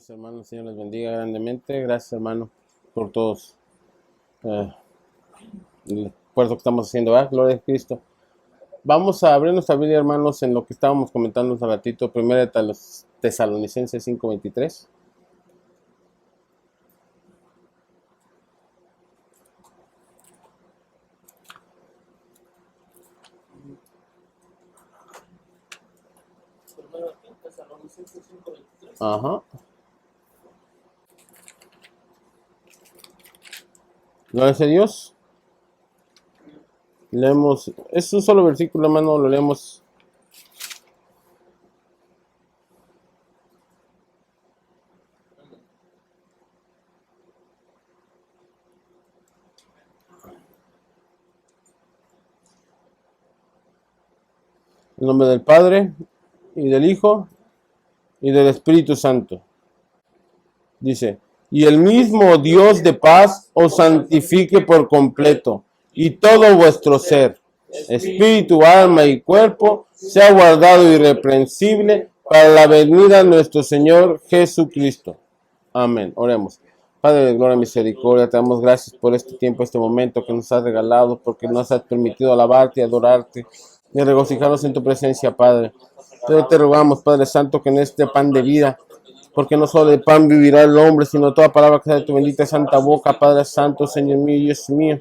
Dios, hermano. El Señor les bendiga grandemente. Gracias, hermano, por todos el esfuerzo que estamos haciendo. Gloria a Cristo. Vamos a abrir nuestra Biblia, hermanos, en lo que estábamos comentando un ratito. Primera de los Tesalonicenses 5:23. Ajá. Gracias a Dios. Leemos, es un solo versículo, hermano, lo leemos. En nombre del Padre, y del Hijo, y del Espíritu Santo. Dice, y el mismo Dios de paz os santifique por completo, y todo vuestro ser, espíritu, alma y cuerpo, sea guardado irreprensible para la venida de nuestro Señor Jesucristo. Amén. Oremos. Padre de gloria y misericordia, te damos gracias por este tiempo, este momento que nos has regalado, porque nos has permitido alabarte y adorarte y regocijarnos en tu presencia, Padre. Pero te rogamos, Padre Santo, que en este pan de vida, porque no solo de pan vivirá el hombre, sino toda palabra que sea de tu bendita santa boca, Padre Santo, Señor mío y Dios mío.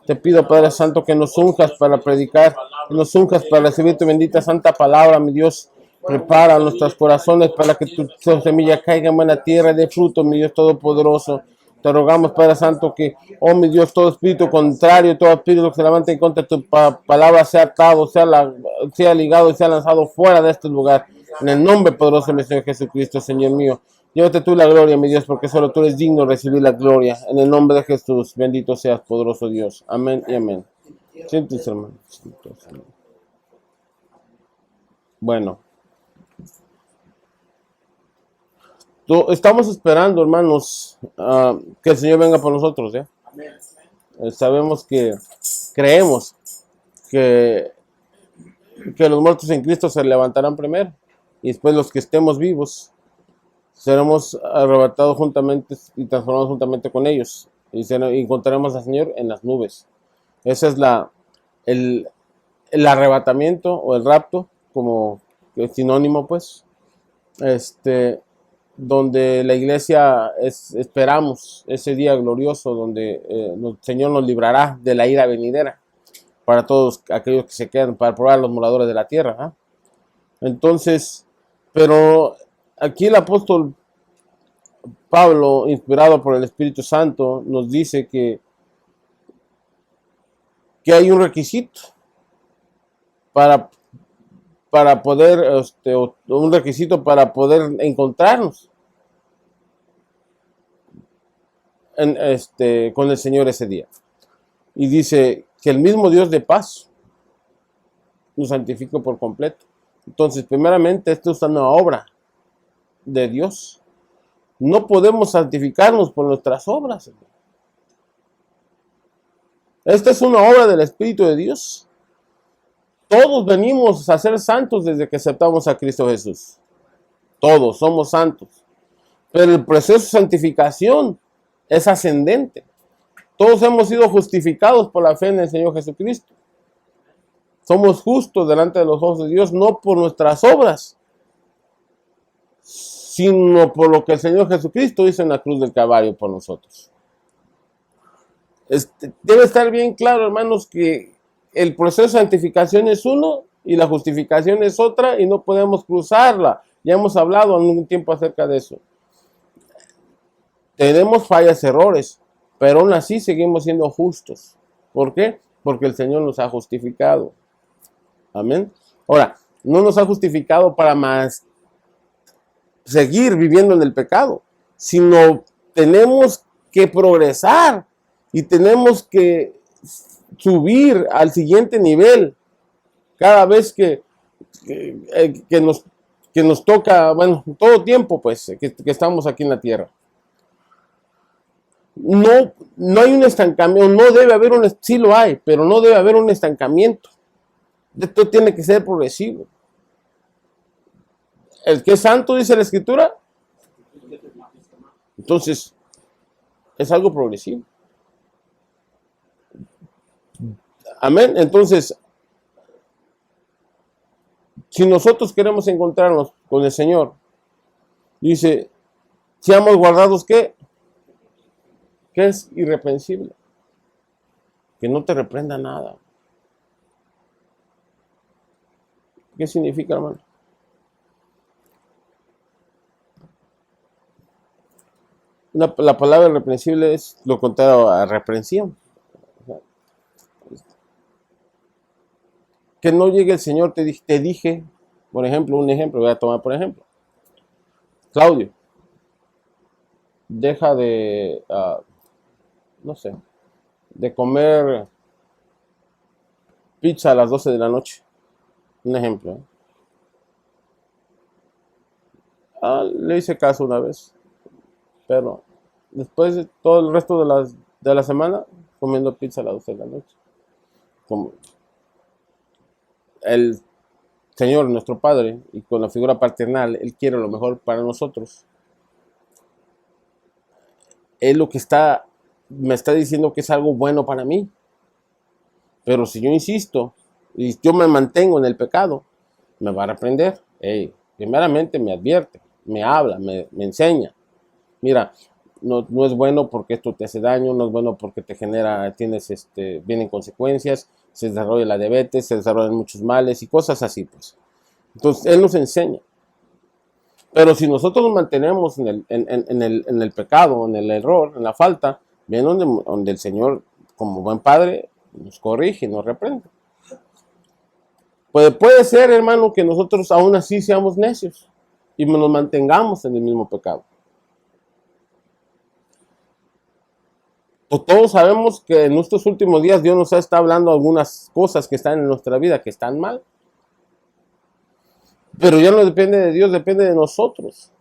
Te pido, Padre Santo, que nos unjas para predicar, que nos unjas para recibir tu bendita santa palabra, mi Dios. Prepara nuestros corazones para que tu semilla caiga en buena tierra y dé fruto, mi Dios Todopoderoso. Te rogamos, Padre Santo, que, oh mi Dios, todo espíritu contrario, todo espíritu que se levante en contra de tu palabra sea atado, sea ligado y sea lanzado fuera de este lugar. En el nombre poderoso de mi Señor Jesucristo, Señor mío. Llévate tú la gloria, mi Dios, porque solo tú eres digno de recibir la gloria. En el nombre de Jesús, bendito seas, poderoso Dios. Amén y amén. Siéntense, hermano. Bueno. Estamos esperando, hermanos, que el Señor venga por nosotros, ¿ya? Sabemos creemos que los muertos en Cristo se levantarán primero, y después los que estemos vivos seremos arrebatados juntamente y transformados juntamente con ellos, y encontraremos al Señor en las nubes. Ese es el arrebatamiento o el rapto, como sinónimo, pues, donde la iglesia esperamos ese día glorioso donde el Señor nos librará de la ira venidera para todos aquellos que se quedan, para probar a los moradores de la tierra. Entonces, pero aquí el apóstol Pablo, inspirado por el Espíritu Santo, nos dice que hay un requisito para poder, un requisito para poder encontrarnos con el Señor ese día. Y dice que el mismo Dios de paz nos santifique por completo. Entonces, primeramente, esto es una obra de Dios. No podemos santificarnos por nuestras obras. Esta es una obra del Espíritu de Dios. Todos venimos a ser santos desde que aceptamos a Cristo Jesús. Todos somos santos. Pero el proceso de santificación es ascendente. Todos hemos sido justificados por la fe en el Señor Jesucristo. Somos justos delante de los ojos de Dios, no por nuestras obras, sino por lo que el Señor Jesucristo hizo en la cruz del Calvario por nosotros. Debe estar bien claro, hermanos, que el proceso de santificación es uno y la justificación es otra, y no podemos cruzarla. Ya hemos hablado en un tiempo acerca de eso. Tenemos fallas, errores, pero aún así seguimos siendo justos. ¿Por qué? Porque el Señor nos ha justificado. Amén. Ahora, no nos ha justificado para más seguir viviendo en el pecado, sino tenemos que progresar y tenemos que subir al siguiente nivel cada vez que nos toca, bueno, todo tiempo, pues, que estamos aquí en la tierra. No hay un estancamiento, no debe haber sí lo hay, pero no debe haber un estancamiento. Esto tiene que ser progresivo. El que es santo, dice la Escritura, Entonces, es algo progresivo. Amén. Entonces, si nosotros queremos encontrarnos con el Señor, dice, seamos guardados, ¿qué? Que es irreprensible. Que no te reprenda nada. ¿Qué significa, hermano? La palabra irreprensible es lo contrario a reprensión. Que no llegue el Señor, te dije, por ejemplo, un ejemplo, voy a tomar por ejemplo. Claudio, deja de, no sé, de comer pizza a las 12 de la noche. Un ejemplo. Le hice caso una vez, pero después de todo el resto de la semana comiendo pizza a las 12 de la noche. Como el Señor, nuestro Padre, y con la figura paternal, Él quiere lo mejor para nosotros. Él lo que me está diciendo que es algo bueno para mí. Pero si yo insisto y yo me mantengo en el pecado, me va a reprender. Primeramente me advierte, me habla, me enseña. Mira, no es bueno porque esto te hace daño, no es bueno porque te genera, vienen consecuencias, se desarrolla la diabetes, se desarrollan muchos males y cosas así, pues. Entonces, Él nos enseña. Pero si nosotros nos mantenemos en el pecado, en el error, en la falta, viene donde el Señor, como buen Padre, nos corrige, nos reprende. Puede ser, hermano, que nosotros aún así seamos necios y nos mantengamos en el mismo pecado. Todos sabemos que en estos últimos días Dios nos está hablando algunas cosas que están en nuestra vida, que están mal. Pero ya no depende de Dios, depende de nosotros.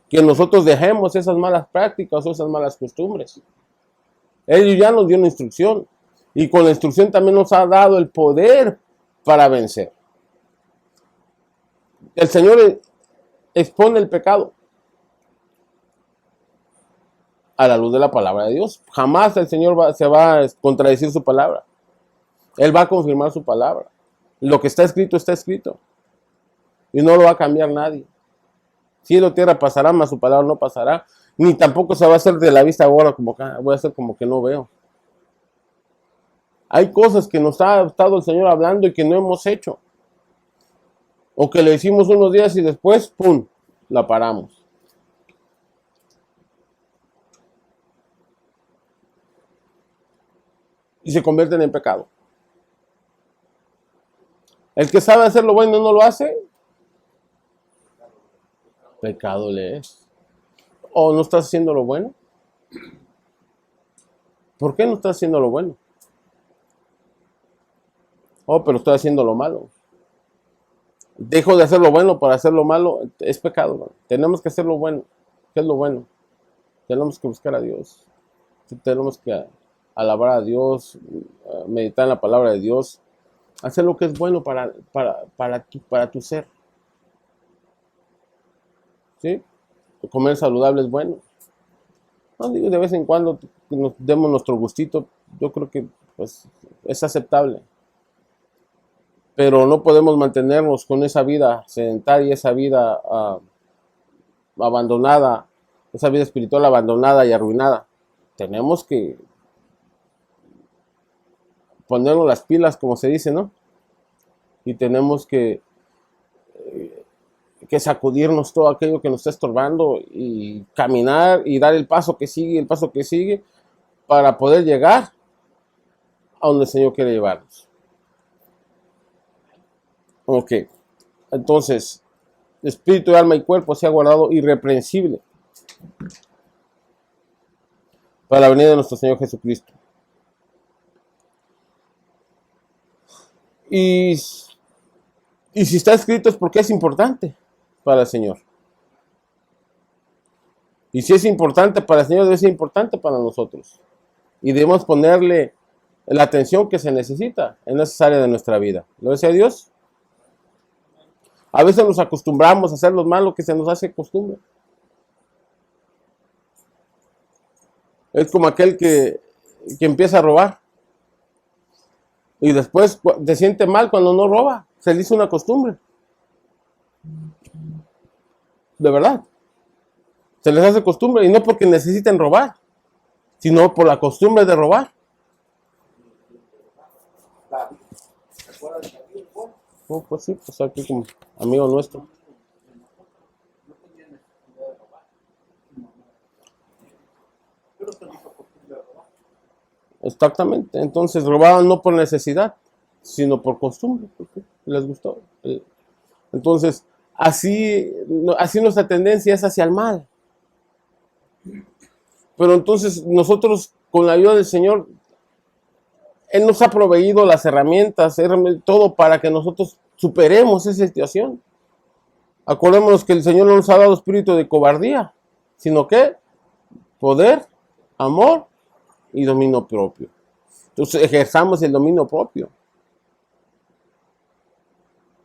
Que nosotros dejemos esas malas prácticas o esas malas costumbres. Él ya nos dio una instrucción. Y con la instrucción también nos ha dado el poder para vencer. El Señor expone el pecado a la luz de la palabra de Dios. Jamás el Señor se va a contradecir su palabra. Él va a confirmar su palabra. Lo que está escrito, está escrito. Y no lo va a cambiar nadie. Cielo o tierra pasará, mas su palabra no pasará. Ni tampoco se va a hacer de la vista ahora como que voy a hacer como que no veo. Hay cosas que nos ha estado el Señor hablando y que no hemos hecho. O que le decimos unos días y después, ¡pum!, la paramos. Y se convierten en pecado. El que sabe hacer lo bueno y no lo hace, pecado le es. ¿O no estás haciendo lo bueno? ¿Por qué no estás haciendo lo bueno? Pero estoy haciendo lo malo. Dejo de hacer lo bueno para hacer lo malo, es pecado, ¿no? Tenemos que hacer lo bueno. ¿Qué es lo bueno? Tenemos que buscar a Dios. Tenemos que alabar a Dios, meditar en la palabra de Dios, hacer lo que es bueno para tu ser. ¿Sí? Comer saludable es bueno. No digo de vez en cuando que nos demos nuestro gustito, yo creo que pues es aceptable. Pero no podemos mantenernos con esa vida sedentaria, esa vida abandonada, esa vida espiritual abandonada y arruinada. Tenemos que ponernos las pilas, como se dice, ¿no? Y tenemos que sacudirnos todo aquello que nos está estorbando y caminar y dar el paso que sigue, para poder llegar a donde el Señor quiere llevarnos. Ok, entonces, espíritu, alma y cuerpo se ha guardado irreprensible para la venida de nuestro Señor Jesucristo. Y si está escrito es porque es importante para el Señor. Y si es importante para el Señor, debe ser importante para nosotros. Y debemos ponerle la atención que se necesita en esa área de nuestra vida. ¿Lo desea Dios? A veces nos acostumbramos a hacer lo malo que se nos hace costumbre. Es como aquel que empieza a robar y después se siente mal cuando no roba. Se le hizo una costumbre. De verdad. Se les hace costumbre y no porque necesiten robar, sino por la costumbre de robar. Oh, pues sí, pues aquí como amigo nuestro. Exactamente. Entonces robaban no por necesidad, sino por costumbre, porque les gustó. Entonces, así nuestra tendencia es hacia el mal. Pero entonces nosotros, con la ayuda del Señor, Él nos ha proveído las herramientas, todo para que nosotros superemos esa situación. Acordémonos que el Señor no nos ha dado espíritu de cobardía, sino que poder, amor y dominio propio. Entonces ejerzamos el dominio propio.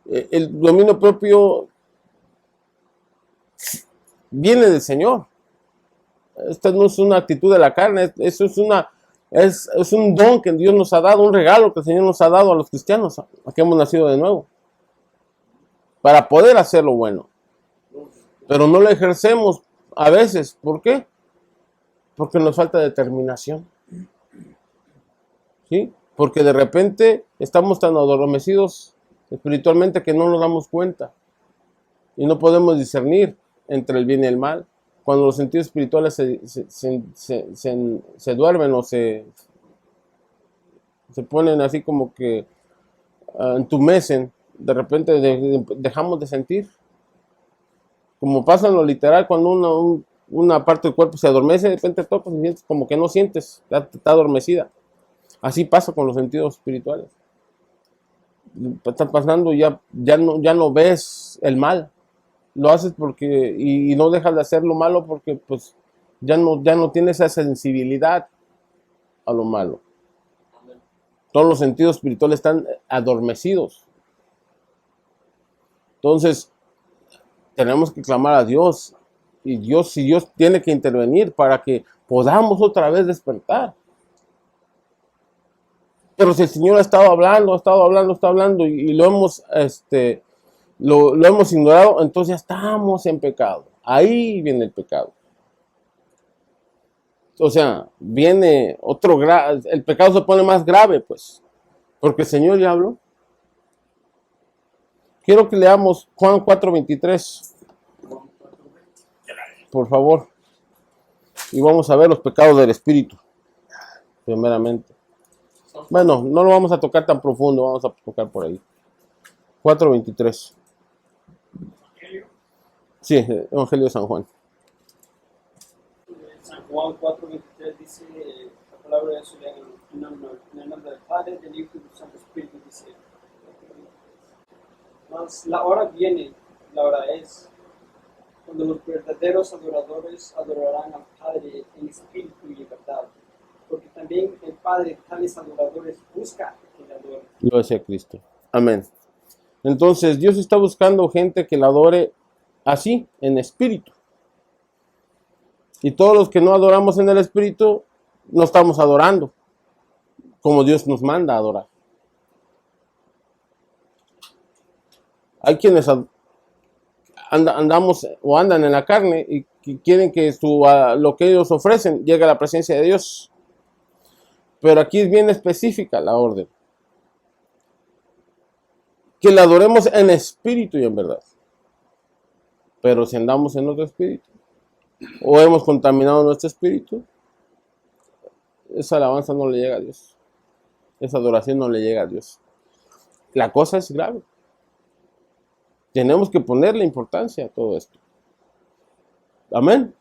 El dominio propio viene del Señor. Esta no es una actitud de la carne, eso es un don que Dios nos ha dado, un regalo que el Señor nos ha dado a los cristianos, a que hemos nacido de nuevo, para poder hacer lo bueno. Pero no lo ejercemos a veces. ¿Por qué? Porque nos falta determinación. ¿Sí? Porque de repente estamos tan adormecidos espiritualmente que no nos damos cuenta y no podemos discernir entre el bien y el mal. Cuando los sentidos espirituales se duermen o se ponen así como que entumecen, de repente dejamos de sentir. Como pasa en lo literal, cuando una parte del cuerpo se adormece, de repente tocas y sientes como que no sientes, está adormecida. Así pasa con los sentidos espirituales. Está pasando, ya no ves el mal. Lo haces porque, y no dejas de hacer lo malo porque pues ya no tienes esa sensibilidad a lo malo. Todos los sentidos espirituales están adormecidos. Entonces, tenemos que clamar a Dios. Y Dios tiene que intervenir para que podamos otra vez despertar. Pero si el Señor ha estado hablando y lo hemos ignorado, entonces ya estamos en pecado. Ahí viene el pecado. O sea, viene el pecado se pone más grave, pues, porque el Señor ya habló. Quiero que leamos Juan 4:23, por favor, y vamos a ver los pecados del Espíritu, primeramente. Bueno, no lo vamos a tocar tan profundo, vamos a tocar por ahí. 4:23. Sí, Evangelio de San Juan. San Juan 4:23 dice, la palabra de Dios en el nombre del Padre, del Hijo y del Santo Espíritu, dice, mas la hora viene, la hora es, cuando los verdaderos adoradores adorarán al Padre en espíritu y en verdad, porque también el Padre tales adoradores busca que le adoren. Lo decía Cristo. Amén. Entonces, Dios está buscando gente que la adore así, en espíritu. Y todos los que no adoramos en el espíritu, no estamos adorando como Dios nos manda a adorar. Hay quienes andamos o andan en la carne y quieren que lo que ellos ofrecen llegue a la presencia de Dios. Pero aquí es bien específica la orden. Que la adoremos en espíritu y en verdad. Pero si andamos en otro espíritu, o hemos contaminado nuestro espíritu, esa alabanza no le llega a Dios. Esa adoración no le llega a Dios. La cosa es grave. Tenemos que ponerle importancia a todo esto. Amén.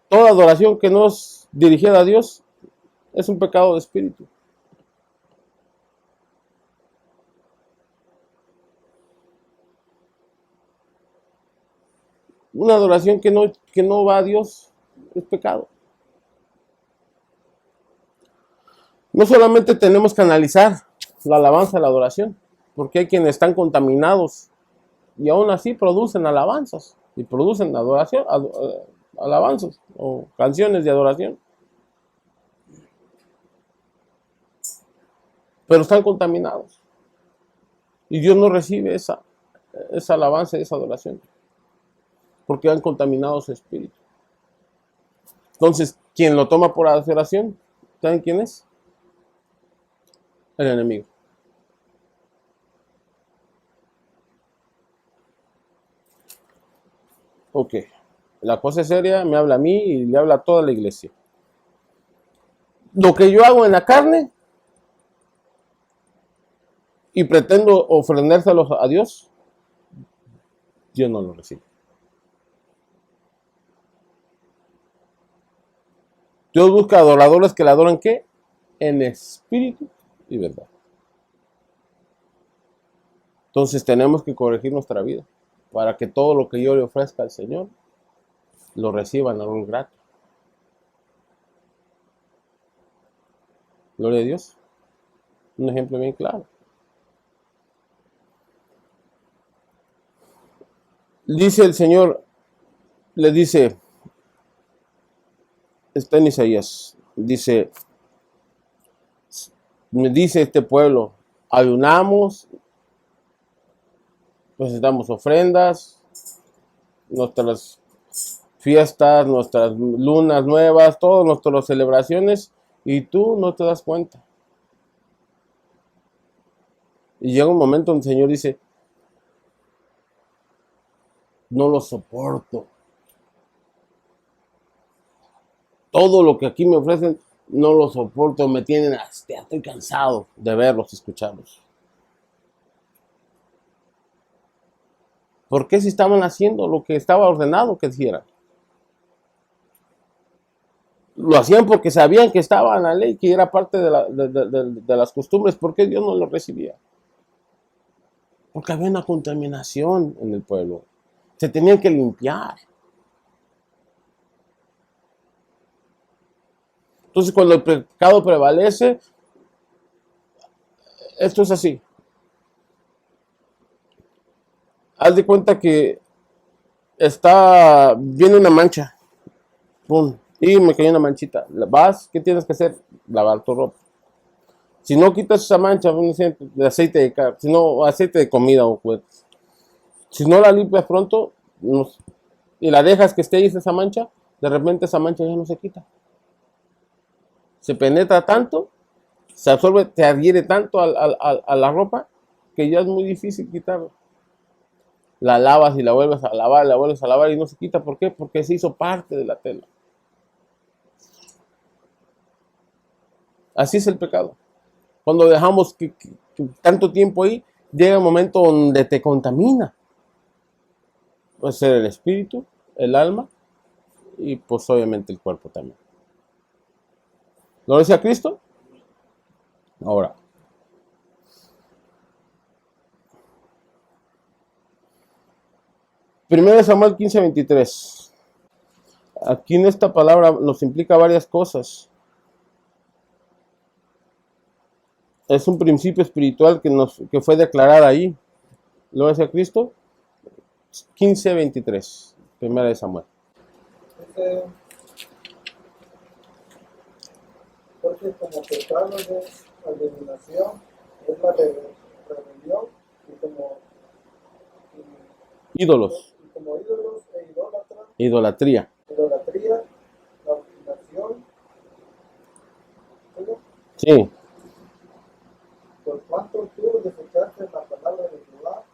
Toda adoración que no es dirigida a Dios es un pecado de espíritu. Una adoración que no va a Dios es pecado. No solamente tenemos que analizar la alabanza, la adoración, porque hay quienes están contaminados y aún así producen alabanzas. y producen adoración, alabanzas o canciones de adoración. Pero están contaminados. Y Dios no recibe esa alabanza, esa adoración, porque han contaminado su espíritu. Entonces, quien lo toma por adoración, ¿saben quién es? El enemigo. Ok, la cosa es seria, me habla a mí y le habla a toda la iglesia. Lo que yo hago en la carne y pretendo ofrendérselos a Dios, Dios no lo recibe. Dios busca adoradores que le adoran ¿qué? En espíritu y verdad. Entonces tenemos que corregir nuestra vida para que todo lo que yo le ofrezca al Señor lo reciba en algún grato. Gloria a Dios. Un ejemplo bien claro. Dice el Señor, le dice, está en Isaías, dice, me dice este pueblo, ayunamos, presentamos ofrendas, nuestras fiestas, nuestras lunas nuevas, todas nuestras celebraciones, y tú no te das cuenta. Y llega un momento donde el Señor dice, no lo soporto. Todo lo que aquí me ofrecen, no lo soporto, me tienen hasta, estoy cansado de verlos y escucharlos. ¿Por qué si estaban haciendo lo que estaba ordenado que hicieran? Lo hacían porque sabían que estaba en la ley, que era parte de las costumbres. ¿Por qué Dios no lo recibía? Porque había una contaminación en el pueblo. Se tenían que limpiar. Entonces, cuando el pecado prevalece, esto es así. Haz de cuenta que viene una mancha. ¡Pum! Y me cayó una manchita. Vas, ¿qué tienes que hacer? Lavar tu ropa. Si no quitas esa mancha, de aceite de carne, si no, aceite de comida o juguetes. Si no la limpias pronto y la dejas que esté ahí esa mancha, de repente esa mancha ya no se quita. Se penetra tanto, se absorbe, te adhiere tanto a la ropa que ya es muy difícil quitarla. La lavas y la vuelves a lavar y no se quita. ¿Por qué? Porque se hizo parte de la tela. Así es el pecado. Cuando dejamos que tanto tiempo ahí, llega un momento donde te contamina. Puede ser el espíritu, el alma y pues obviamente el cuerpo también. ¿Gloria a Cristo? Ahora. Primero Samuel 15:23. Aquí en esta palabra nos implica varias cosas. Es un principio espiritual que fue declarado ahí. Gloria a Cristo. 15:23. Primera de Samuel. Porque como pecado de adivinación es la rebelión y como Ídolos. y como ídolos e Idolatría. la obstinación, Sí. por cuanto tú desechaste la palabra de Jehová,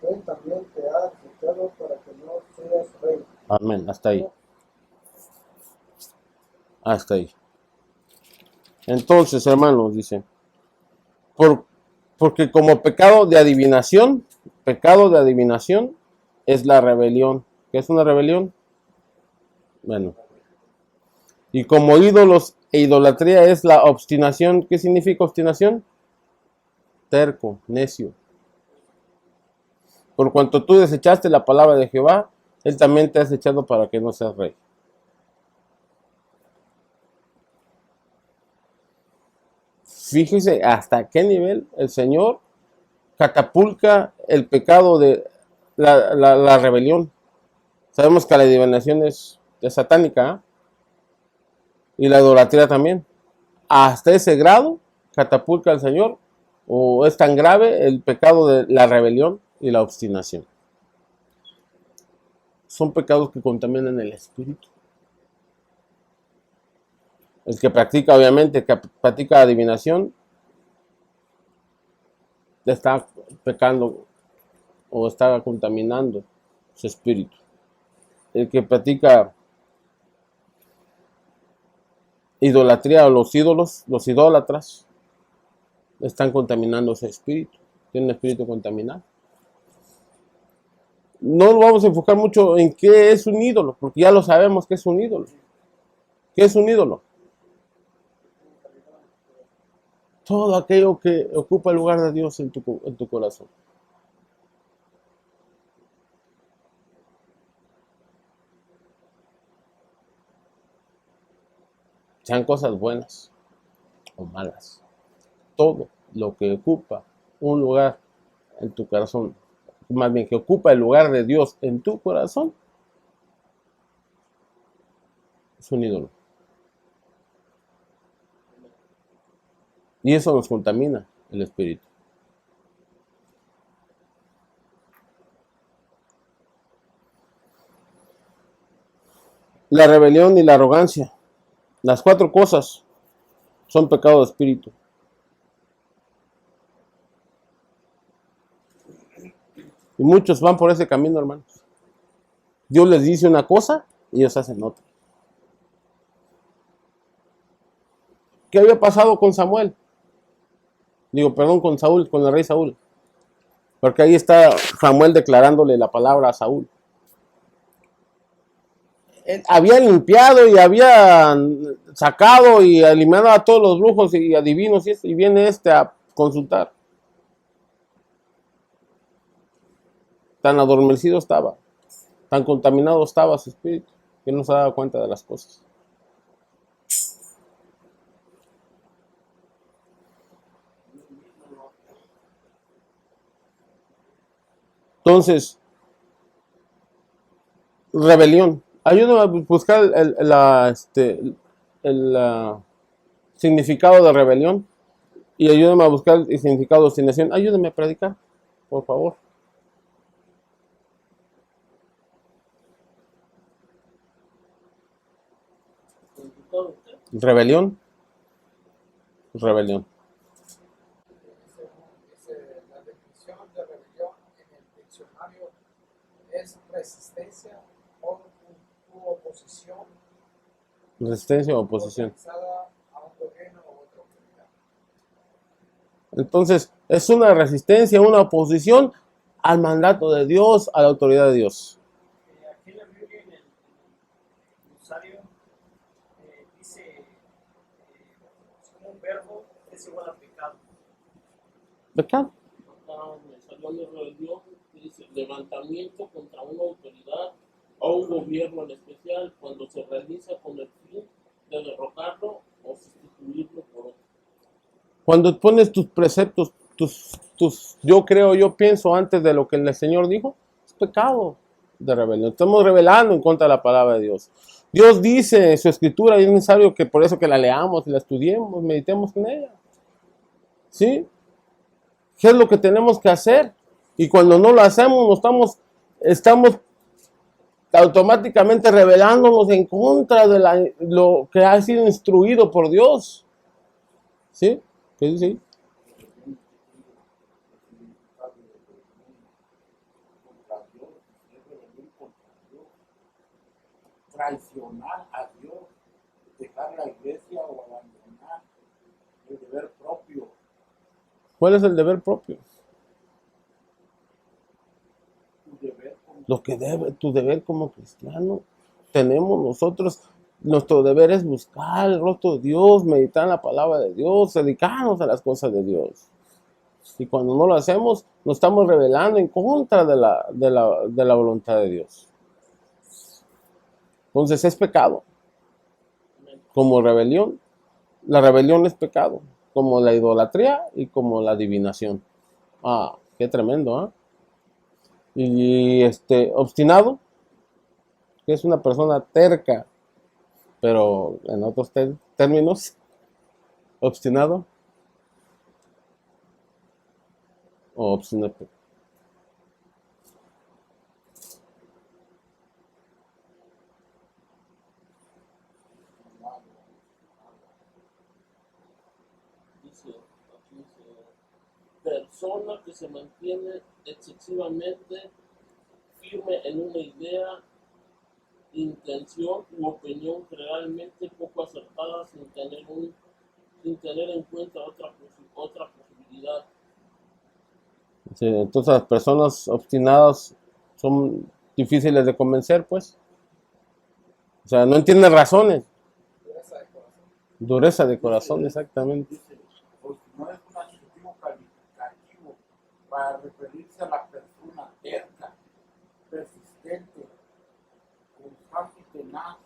él también te ha desechado para que no seas rey. Amén. Hasta ahí. Hasta ahí. Entonces, hermanos, dice, porque como pecado de adivinación es la rebelión. ¿Qué es una rebelión? Bueno. Y como ídolos e idolatría es la obstinación. ¿Qué significa obstinación? Terco, necio. Por cuanto tú desechaste la palabra de Jehová, él también te ha desechado para que no seas rey. Fíjese hasta qué nivel el Señor catapulta el pecado de la rebelión. Sabemos que la adivinación es satánica, ¿eh? Y la idolatría también. Hasta ese grado catapulta al Señor, o es tan grave el pecado de la rebelión y la obstinación. Son pecados que contaminan el espíritu. El que practica, obviamente, que practica adivinación, está pecando o está contaminando su espíritu. El que practica idolatría o los ídolos, los idólatras, están contaminando su espíritu. Tienen un espíritu contaminado. No vamos a enfocar mucho en qué es un ídolo, porque ya lo sabemos que es un ídolo. ¿Qué es un ídolo? Todo aquello que ocupa el lugar de Dios en tu corazón. Sean cosas buenas o malas. Todo lo que ocupa un lugar en tu corazón, más bien que ocupa el lugar de Dios en tu corazón, es un ídolo. Y eso nos contamina el espíritu. La rebelión y la arrogancia. Las 4 cosas son pecado de espíritu. Y muchos van por ese camino, hermanos. Dios les dice una cosa y ellos hacen otra. ¿Qué había pasado con Samuel? Con Saúl, con el rey Saúl. Porque ahí está Samuel declarándole la palabra a Saúl. Había limpiado y había sacado y eliminado a todos los brujos y adivinos y viene a consultar. Tan adormecido estaba, tan contaminado estaba su espíritu, que no se daba cuenta de las cosas. Entonces, rebelión. Ayúdame a buscar el significado de rebelión y ayúdame a buscar el significado de obstinación. Ayúdame a predicar, por favor. Rebelión. Rebelión. La definición de rebelión en el diccionario es resistencia o oposición Resistencia o oposición. organizada a un gobierno o otra autoridad. Entonces, es una resistencia, una oposición al mandato de Dios, a la autoridad de Dios. Aquí en la Biblia, en el glosario, dice como un verbo es igual a pecado. ¿Pecado? Acá me salió la rebelión, dice levantamiento contra una autoridad o un gobierno en especial cuando se realiza con el fin de derrocarlo o sustituirlo por otro. Cuando pones tus preceptos, yo creo, yo pienso antes de lo que el Señor dijo, es pecado de rebelión. Estamos rebelando en contra de la palabra de Dios. Dios dice en su escritura y es necesario que por eso que la leamos y la estudiemos, meditemos en ella. ¿Sí? ¿Qué es lo que tenemos que hacer? Y cuando no lo hacemos, estamos automáticamente rebelándonos en contra de lo que ha sido instruido por Dios. ¿Sí? ¿Qué dice ahí? Traicionar a Dios, dejar la iglesia o abandonar el deber propio. ¿Cuál es el deber propio? Tu deber como cristiano. Tenemos nosotros, nuestro deber es buscar el rostro de Dios, meditar en la palabra de Dios, dedicarnos a las cosas de Dios. Y cuando no lo hacemos, nos estamos rebelando en contra de la voluntad de Dios. Entonces es pecado. Como rebelión, la rebelión es pecado, como la idolatría y como la adivinación. Qué tremendo, ¿eh? Y obstinado, que es una persona terca, pero en otros términos, obstinado o obstinado. Aquí dice, persona que se mantiene excesivamente firme en una idea, intención u opinión realmente poco acertada sin tener en cuenta otra posibilidad. Sí, entonces las personas obstinadas son difíciles de convencer, pues. O sea, no entienden razones. Dureza de corazón, exactamente. Dice, pues no es un adjetivo calificativo para referirse a la persona terca, persistente, constante y tenaz.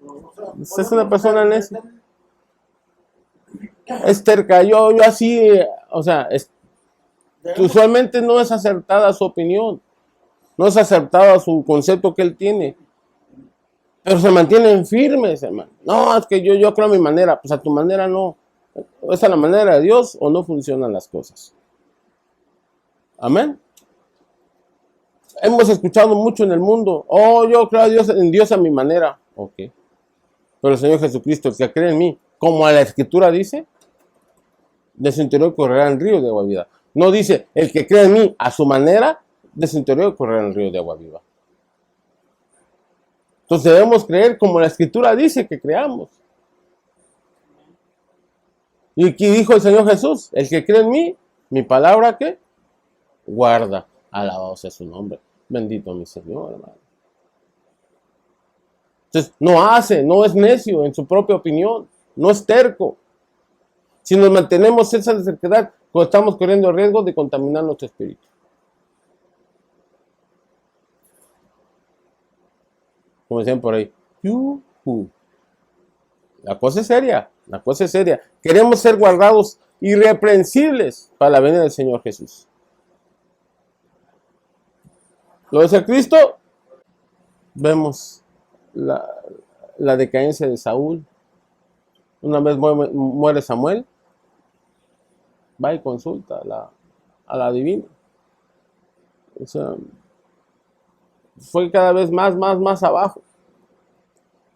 O sea, Es una persona necia. Es terca, yo así, o sea, usualmente no es acertada su opinión, no es acertada su concepto que él tiene, pero se mantienen firmes, hermano. No, es que yo creo a mi manera, pues a tu manera no. ¿Es a la manera de Dios o no funcionan las cosas? Amén. Hemos escuchado mucho en el mundo, oh, yo creo a Dios, en Dios a mi manera. Ok. Pero el Señor Jesucristo, el que cree en mí, como la Escritura dice, de su interior correrá el río de agua viva. No dice, el que cree en mí a su manera, de su interior correrá el río de agua viva. Entonces debemos creer como la Escritura dice que creamos. Y aquí dijo el Señor Jesús, el que cree en mí, mi palabra que guarda. Alabado sea su nombre. Bendito mi Señor, hermano. Entonces no es necio en su propia opinión, no es terco. Si nos mantenemos esa terquedad, pues estamos corriendo el riesgo de contaminar nuestro espíritu. Como decían por ahí, yuhu. La cosa es seria, la cosa es seria. Queremos ser guardados irreprensibles para la venida del Señor Jesús. Lo de Cristo, vemos la decadencia de Saúl. Una vez muere Samuel, va y consulta a la divina. O sea, fue cada vez más abajo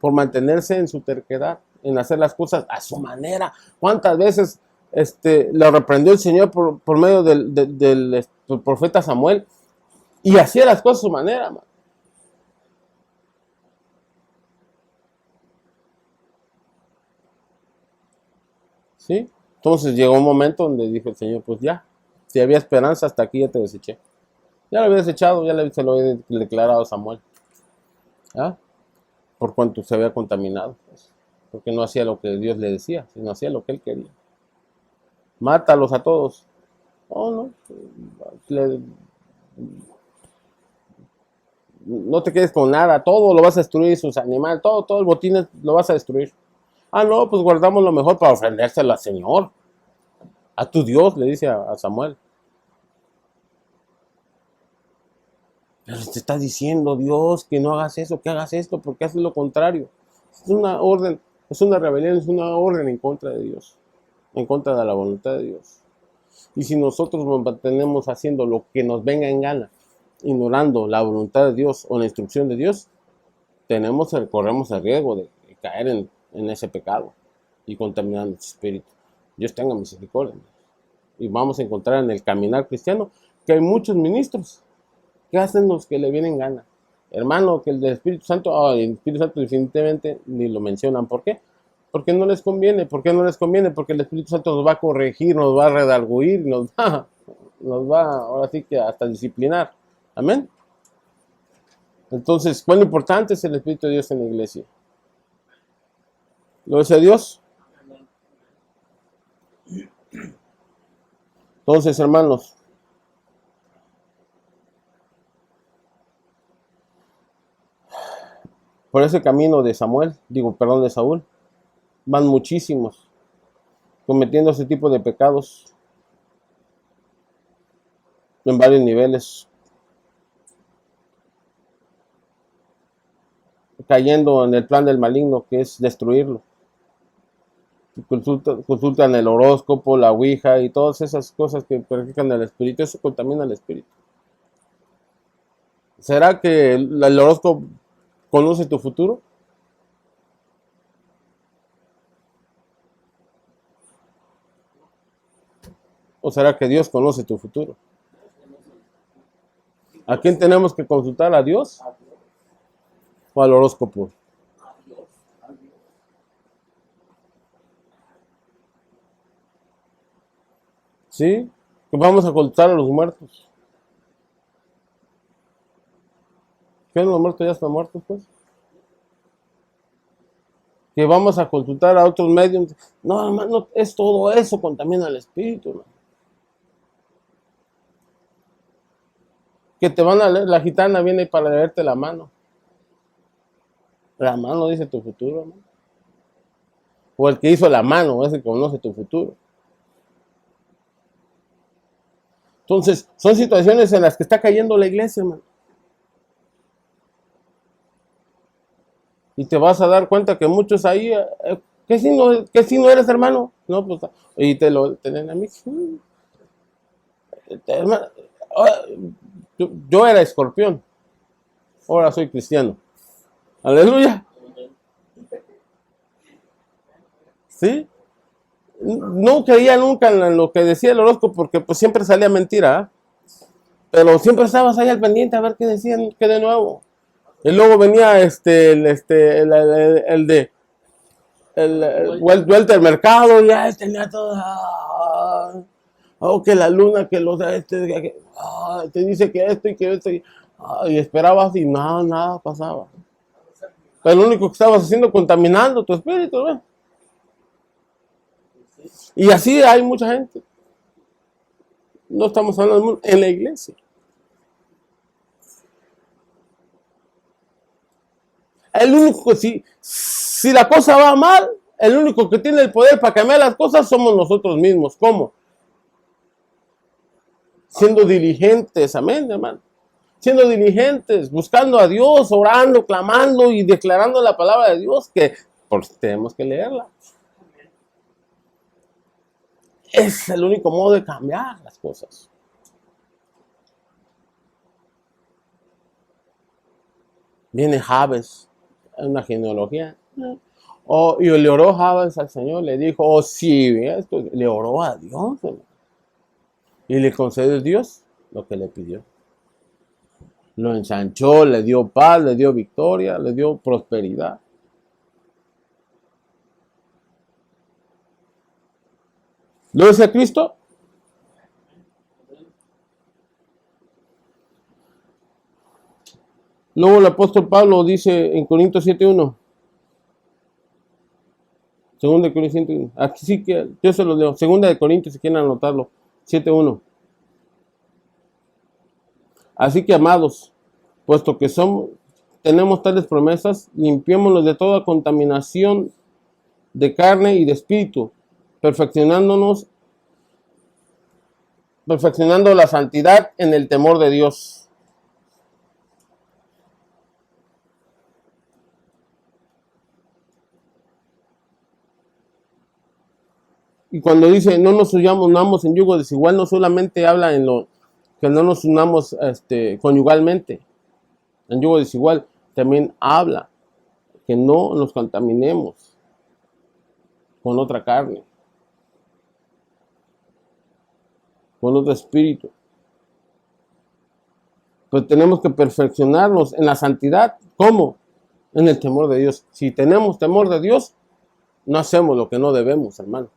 por mantenerse en su terquedad, en hacer las cosas a su manera. ¿Cuántas veces lo reprendió el Señor por medio del profeta Samuel? Y hacía las cosas a su manera, man. ¿Sí? Entonces llegó un momento donde dijo el Señor, pues ya, si había esperanza, hasta aquí ya te deseché. Ya lo había desechado, se lo había declarado a Samuel. ¿Ah? Por cuanto se había contaminado. Pues, porque no hacía lo que Dios le decía, sino hacía lo que él quería. Mátalos a todos. Oh, no. No te quedes con nada, todo lo vas a destruir, sus animales, todo el botín lo vas a destruir. Ah, no, pues guardamos lo mejor para ofrendérselo al Señor. A tu Dios, le dice a Samuel. Pero te está diciendo Dios que no hagas eso, que hagas esto, porque haces lo contrario. Es una orden, es una rebelión, es una orden en contra de Dios, en contra de la voluntad de Dios. Y si nosotros nos mantenemos haciendo lo que nos venga en gana, ignorando la voluntad de Dios o la instrucción de Dios, corremos el riesgo de caer en ese pecado y contaminar nuestro espíritu. Dios tenga misericordia. Y vamos a encontrar en el caminar cristiano que hay muchos ministros que hacen los que le vienen gana. Hermano, que el del Espíritu Santo, el Espíritu Santo definitivamente ni lo mencionan. ¿Por qué? Porque no les conviene. ¿Por qué no les conviene? Porque el Espíritu Santo nos va a corregir, nos va a redarguir, nos va ahora sí que hasta disciplinar. Amén. Entonces, ¿cuán importante es el Espíritu de Dios en la iglesia? ¿Lo dice Dios? Entonces, hermanos, por ese camino de de Saúl, van muchísimos cometiendo ese tipo de pecados. en varios niveles, cayendo en el plan del maligno, que es destruirlo. Consultan el horóscopo, la ouija y todas esas cosas que practican el espíritu. Eso contamina el espíritu. ¿Será que el horóscopo conoce tu futuro? ¿O será que Dios conoce tu futuro? ¿A quién tenemos que consultar? ¿A Dios o al horóscopo? ¿Sí? Que vamos a consultar a los muertos. ¿Qué los muertos ya están muertos, pues? Que vamos a consultar a otros medios. No, hermano, es todo eso, contamina el espíritu, hermano. Que te van a leer, la gitana viene para leerte la mano. La mano dice tu futuro, hermano. O el que hizo la mano, ese que conoce tu futuro. Entonces, son situaciones en las que está cayendo la iglesia, hermano. Y te vas a dar cuenta que muchos ahí, ¿qué signo eres, hermano? No, pues, y te lo tienen a mí. Hermano, yo era escorpión, ahora soy cristiano. Aleluya. ¿Sí? No creía nunca en lo que decía el horóscopo porque pues siempre salía mentira, ¿eh? Pero siempre estabas ahí al pendiente a ver qué decían, qué de nuevo. Y luego venía el Walter Mercado, ya tenía todo. Que la luna, que los te dice que esto y que esto. Y esperabas y nada pasaba. Pero lo único que estabas haciendo contaminando tu espíritu, ¿no? Y así hay mucha gente. No estamos hablando en la iglesia. El único, si la cosa va mal, el único que tiene el poder para cambiar las cosas somos nosotros mismos. ¿Cómo? Siendo diligentes, amén, hermano. Siendo diligentes, buscando a Dios, orando, clamando y declarando la palabra de Dios, que pues, tenemos que leerla. Es el único modo de cambiar las cosas. Viene Jabes, una genealogía. Y le oró Jabes al Señor, le dijo, sí, esto, le oró a Dios. Y le concedió Dios lo que le pidió. Lo ensanchó, le dio paz, le dio victoria, le dio prosperidad. ¿Lo dice Cristo? Luego el apóstol Pablo dice en Corintios 7:1. Segunda de Corintios 7:1. Aquí sí que yo se lo leo. Segunda de Corintios, si quieren anotarlo. 7:1. Así que, amados, puesto que tenemos tales promesas, limpiémonos de toda contaminación de carne y de espíritu, perfeccionando la santidad en el temor de Dios. Y cuando dice no nos unamos en yugo desigual, no solamente habla en lo que no nos unamos conyugalmente en yugo desigual, también habla que no nos contaminemos con otra carne, con otro espíritu. Pues tenemos que perfeccionarnos en la santidad. ¿Cómo? En el temor de Dios. Si tenemos temor de Dios, no hacemos lo que no debemos, hermano.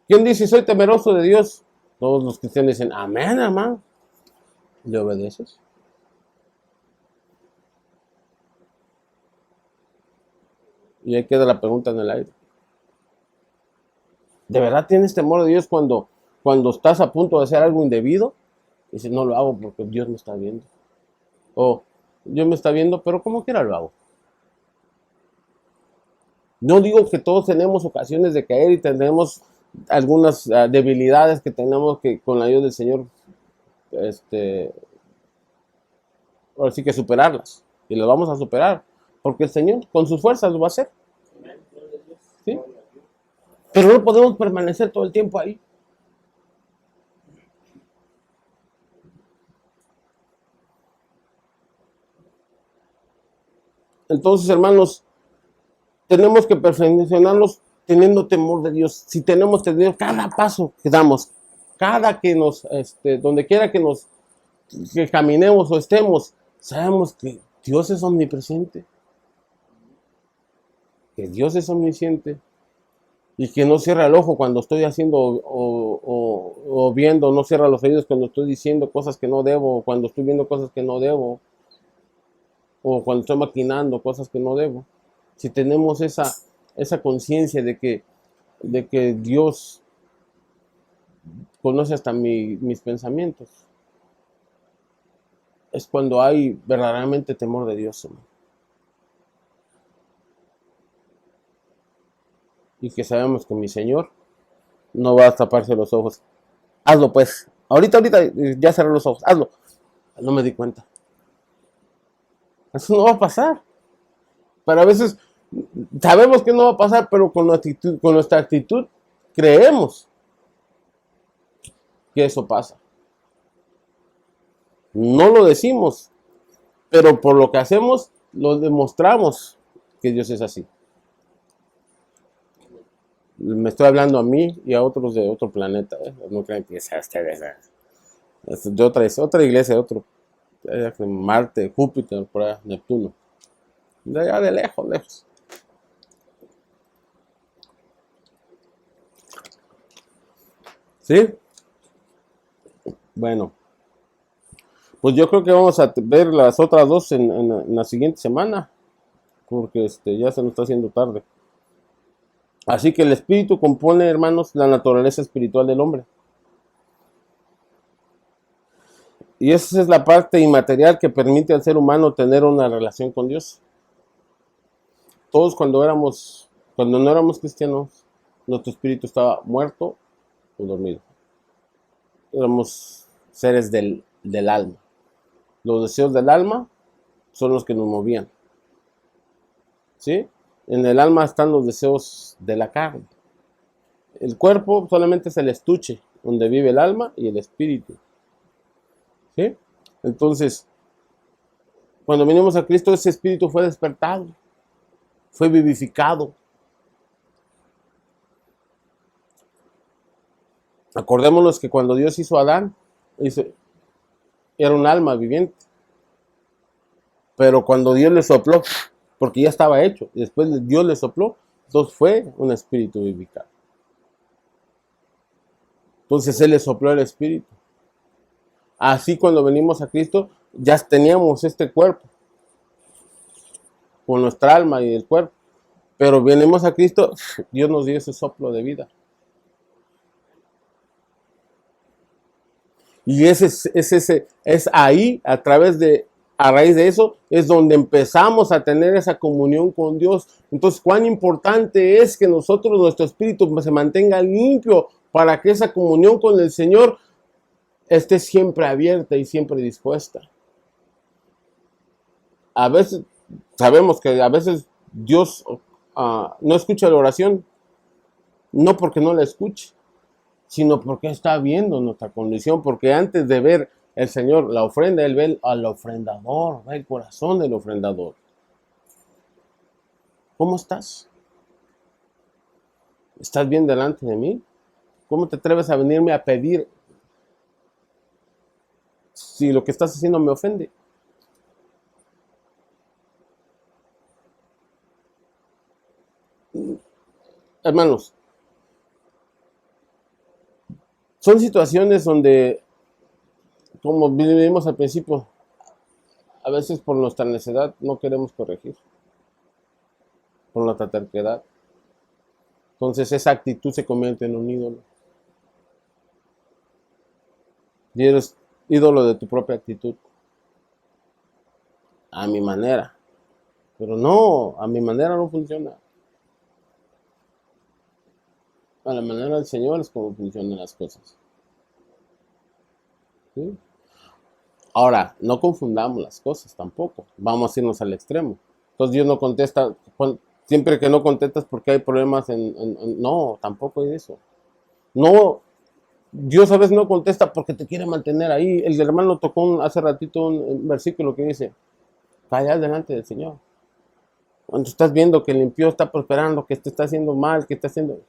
¿Quién dice soy temeroso de Dios? Todos los cristianos dicen, amén, hermano. ¿Le obedeces? Y ahí queda la pregunta en el aire. ¿De verdad tienes temor de Dios cuando estás a punto de hacer algo indebido? Dices, no lo hago porque Dios me está viendo. O Dios me está viendo, pero como quiera lo hago. No digo que todos tenemos ocasiones de caer y tenemos algunas debilidades que tenemos que con la ayuda del Señor ahora sí que superarlas. Y las vamos a superar. Porque el Señor con sus fuerzas lo va a hacer. ¿Sí? Pero no podemos permanecer todo el tiempo ahí. Entonces, hermanos, tenemos que perfeccionarnos teniendo temor de Dios. Si tenemos temor, cada paso que damos, cada que nos, donde quiera que caminemos o estemos, sabemos que Dios es omnipresente, que Dios es omnisciente y que no cierra el ojo cuando estoy haciendo o viendo, no cierra los oídos cuando estoy diciendo cosas que no debo, o cuando estoy viendo cosas que no debo, o cuando estoy maquinando cosas que no debo. Si tenemos esa conciencia de que Dios conoce hasta mis pensamientos, es cuando hay verdaderamente temor de Dios, hermano. Y que sabemos que mi Señor no va a taparse los ojos. Hazlo pues. Ahorita, ya cerré los ojos. Hazlo. No me di cuenta. Eso no va a pasar. Pero a veces sabemos que no va a pasar, pero con nuestra actitud creemos que eso pasa. No lo decimos, pero por lo que hacemos, lo demostramos que Dios es así. Me estoy hablando a mí y a otros de otro planeta. No crean que sea ustedes. Es de otra iglesia, otro. Marte, Júpiter, por allá, Neptuno. De allá de lejos. ¿Sí? Bueno. Pues yo creo que vamos a ver las otras dos en la siguiente semana. Porque ya se nos está haciendo tarde. Así que el espíritu compone, hermanos, la naturaleza espiritual del hombre. Y esa es la parte inmaterial que permite al ser humano tener una relación con Dios. Todos cuando no éramos cristianos, nuestro espíritu estaba muerto o dormido. Éramos seres del alma. Los deseos del alma son los que nos movían. ¿Sí? En el alma están los deseos de la carne. El cuerpo solamente es el estuche donde vive el alma y el espíritu. ¿Sí? Entonces, cuando vinimos a Cristo, ese espíritu fue despertado, fue vivificado. Acordémonos que cuando Dios hizo a Adán, era un alma viviente. Pero cuando Dios le sopló, porque ya estaba hecho, y después Dios le sopló, entonces fue un espíritu vivificado. Entonces Él le sopló el espíritu. Así cuando venimos a Cristo, ya teníamos este cuerpo, con nuestra alma y el cuerpo. Pero venimos a Cristo, Dios nos dio ese soplo de vida. Y es ahí, a raíz de eso, es donde empezamos a tener esa comunión con Dios. Entonces, cuán importante es que nuestro espíritu se mantenga limpio para que esa comunión con el Señor esté siempre abierta y siempre dispuesta. A veces, sabemos que a veces Dios no escucha la oración, no porque no la escuche, sino porque está viendo nuestra condición, porque antes de ver el Señor la ofrenda, Él ve al ofrendador, ve el corazón del ofrendador. ¿Cómo estás? ¿Estás bien delante de mí? ¿Cómo te atreves a venirme a pedir si lo que estás haciendo me ofende? Hermanos, son situaciones donde, como vimos al principio, a veces por nuestra necedad no queremos corregir, por nuestra terquedad. Entonces esa actitud se convierte en un ídolo. Y eres ídolo de tu propia actitud. A mi manera. Pero no, a mi manera no funciona. A la manera del Señor es como funcionan las cosas. ¿Sí? Ahora, no confundamos las cosas tampoco. Vamos a irnos al extremo. Entonces Dios no contesta, siempre que no contestas porque hay problemas no, tampoco es eso. No, Dios a veces no contesta porque te quiere mantener ahí. El hermano tocó hace ratito un versículo que dice, calla delante del Señor. Cuando estás viendo que el impío está prosperando, que te está haciendo mal, que está haciendo...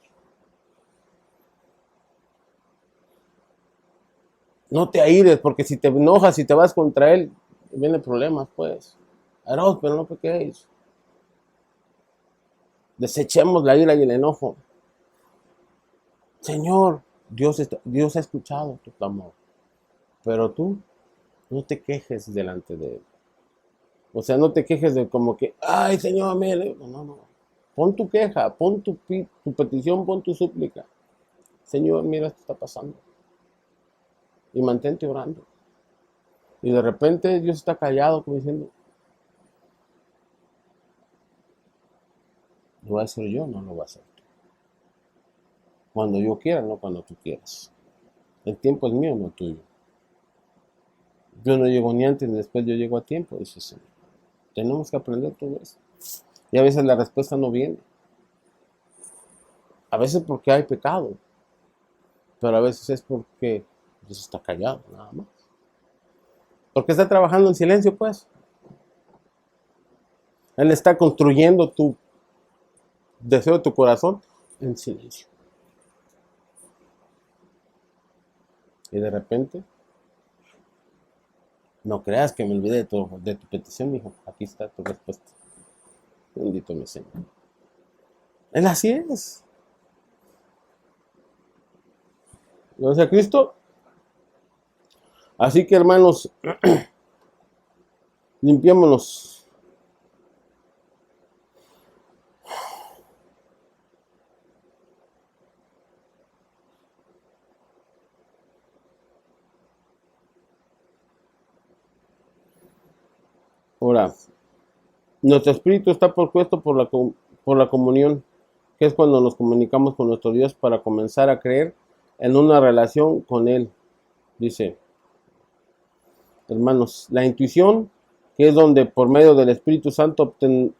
No te aires, porque si te enojas y te vas contra él, vienen problemas, pues. Aros, pero no pequéis. Desechemos la ira y el enojo. Señor, Dios ha escuchado tu clamor, pero tú no te quejes delante de él. O sea, no te quejes de como que, ay, Señor, mire. No. Pon tu queja, pon tu petición, pon tu súplica. Señor, mira, esto está pasando. Y mantente orando. Y de repente Dios está callado, como diciendo, lo voy a hacer yo, no lo voy a hacer tú. Cuando yo quiera, no cuando tú quieras. El tiempo es mío, no tuyo. Yo no llego ni antes ni después, yo llego a tiempo, dice el Señor. Tenemos que aprender todo eso. Y a veces la respuesta no viene. A veces porque hay pecado. Pero a veces es porque Dios está callado, nada más. Porque está trabajando en silencio, pues. Él está construyendo tu deseo de tu corazón en silencio. Y de repente, no creas que me olvidé de tu petición, hijo. Aquí está tu respuesta. Bendito mi Señor. Él así es. Gloria a Cristo. Así que, hermanos, limpiémonos. Ahora, nuestro espíritu está propuesto por la comunión, que es cuando nos comunicamos con nuestro Dios para comenzar a creer en una relación con Él. Dice, hermanos, la intuición, que es donde por medio del Espíritu Santo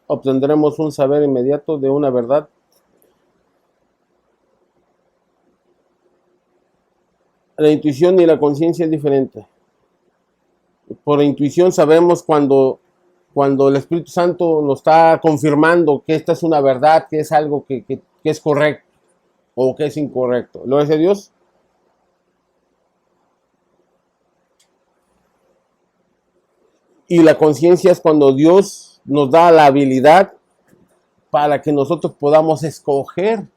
obtendremos un saber inmediato de una verdad. La intuición y la conciencia es diferente. Por intuición sabemos cuando el Espíritu Santo nos está confirmando que esta es una verdad, que es algo que es correcto o que es incorrecto. Gloria a Dios. Y la conciencia es cuando Dios nos da la habilidad para que nosotros podamos escoger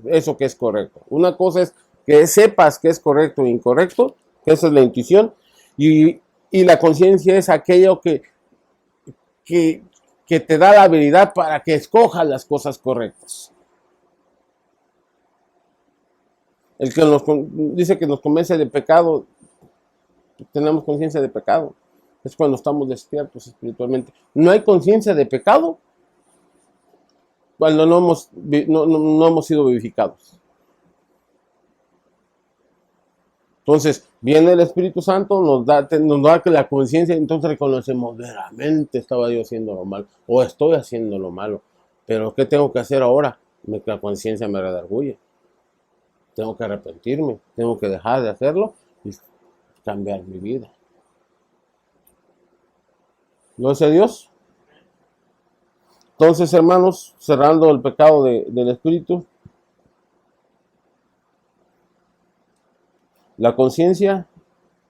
eso que es correcto. Una cosa es que sepas que es correcto o incorrecto, que esa es la intuición, y la conciencia es aquello que te da la habilidad para que escojas las cosas correctas. El que dice que nos convence de pecado, tenemos conciencia de pecado. Es cuando estamos despiertos espiritualmente. No hay conciencia de pecado cuando no hemos sido vivificados. Entonces, viene el Espíritu Santo, nos da la conciencia, entonces reconocemos, veramente estaba yo haciendo lo malo, o estoy haciendo lo malo. Pero, ¿qué tengo que hacer ahora? La conciencia me redarguye. Tengo que arrepentirme, tengo que dejar de hacerlo y cambiar mi vida. Gloria a Dios. Entonces, hermanos, cerrando el pecado del Espíritu, la conciencia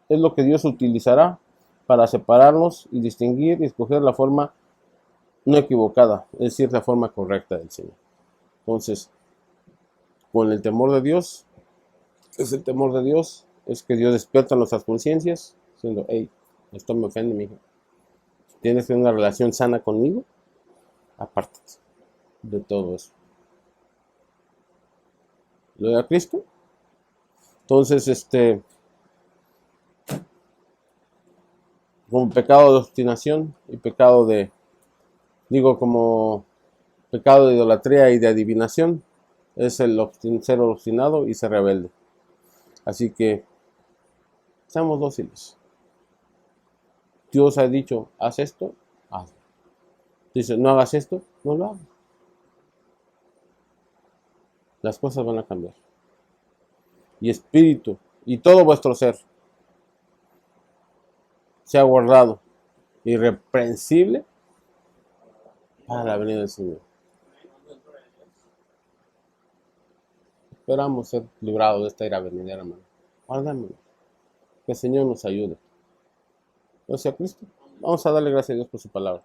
es lo que Dios utilizará para separarnos y distinguir y escoger la forma no equivocada, es decir, la forma correcta del Señor. Entonces, con el temor de Dios, es que Dios despierta nuestras conciencias, diciendo, hey, esto me ofende, mi hijo. Tienes una relación sana conmigo, apártate de todo eso. Gloria a Cristo. Entonces, como pecado de obstinación y como pecado de idolatría y de adivinación, es el ser obstinado y ser rebelde. Así que, seamos dóciles. Dios ha dicho, haz esto, hazlo. Dice, no hagas esto, no lo hagas. Las cosas van a cambiar. Y espíritu y todo vuestro ser sea guardado irreprensible para la venida del Señor. Esperamos ser librados de esta ira venidera, hermano. Guardémonos. Que el Señor nos ayude. Gracias a Cristo. Vamos a darle gracias a Dios por su palabra.